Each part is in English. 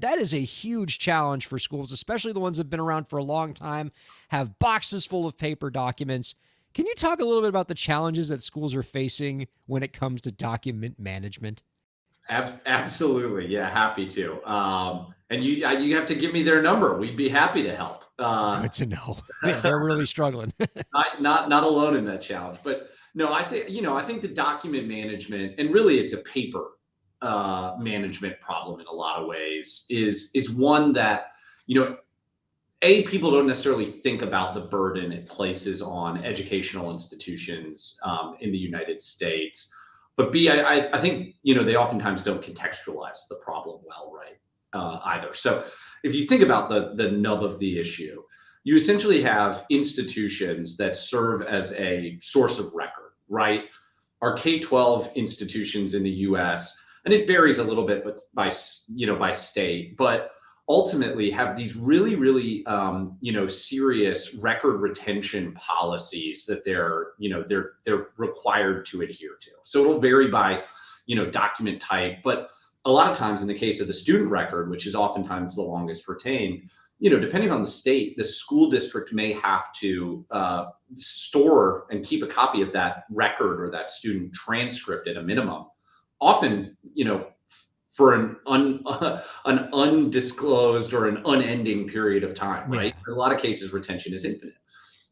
That is a huge challenge for schools, especially the ones that have been around for a long time, have boxes full of paper documents. Can you talk a little bit about the challenges that schools are facing when it comes to document management? Absolutely. Yeah, happy to. And you have to give me their number. We'd be happy to help. Good to know. Yeah, they're really struggling. Not alone in that challenge. But no, I think the document management, and really it's a paper management problem in a lot of ways, is one that, people don't necessarily think about the burden it places on educational institutions in the United States. But B, I think they oftentimes don't contextualize the problem well, right? Either. So if you think about the nub of the issue, you essentially have institutions that serve as a source of record, right? Our K-12 institutions in the U.S., and it varies a little bit by state, but ultimately have these really, really, serious record retention policies that they're required to adhere to. So it'll vary by, document type, but a lot of times in the case of the student record, which is oftentimes the longest retained, depending on the state, the school district may have to store and keep a copy of that record or that student transcript at a minimum, often, for an undisclosed or an unending period of time, right? Yeah. In a lot of cases, retention is infinite.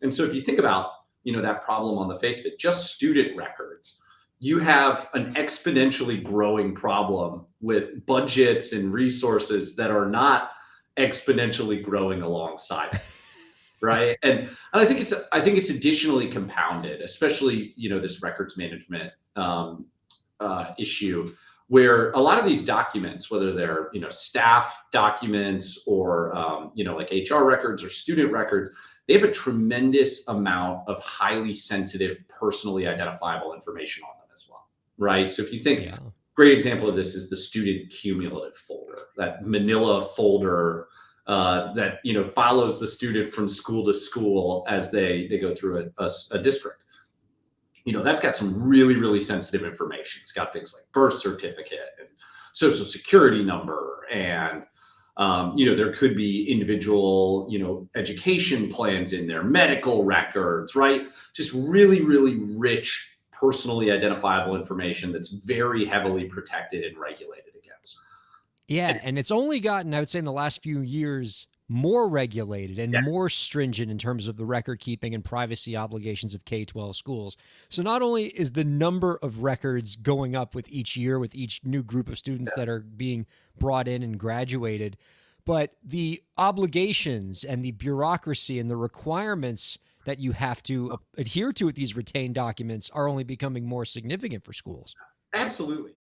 And so if you think about, that problem on the face of it, just student records, you have an exponentially growing problem with budgets and resources that are not exponentially growing alongside it, right? And I think it's additionally compounded, especially this records management issue, where a lot of these documents, whether they're staff documents or like HR records or student records, they have a tremendous amount of highly sensitive, personally identifiable information on them as well, right? So if you think, Yeah. great example of this is the student cumulative folder, that manila folder that follows the student from school to school as they go through a district. That's got some really, really sensitive information. It's got things like birth certificate and social security number, and there could be individual, education plans in there, medical records, right? Just really, really rich, personally identifiable information that's very heavily protected and regulated against. Yeah, and it's only gotten, I would say, in the last few years, more regulated and Yeah, more stringent in terms of the record keeping and privacy obligations of K-12 schools. So not only is the number of records going up with each year, with each new group of students that are being brought in and graduated, but the obligations and the bureaucracy and the requirements that you have to adhere to with these retained documents are only becoming more significant for schools. absolutely.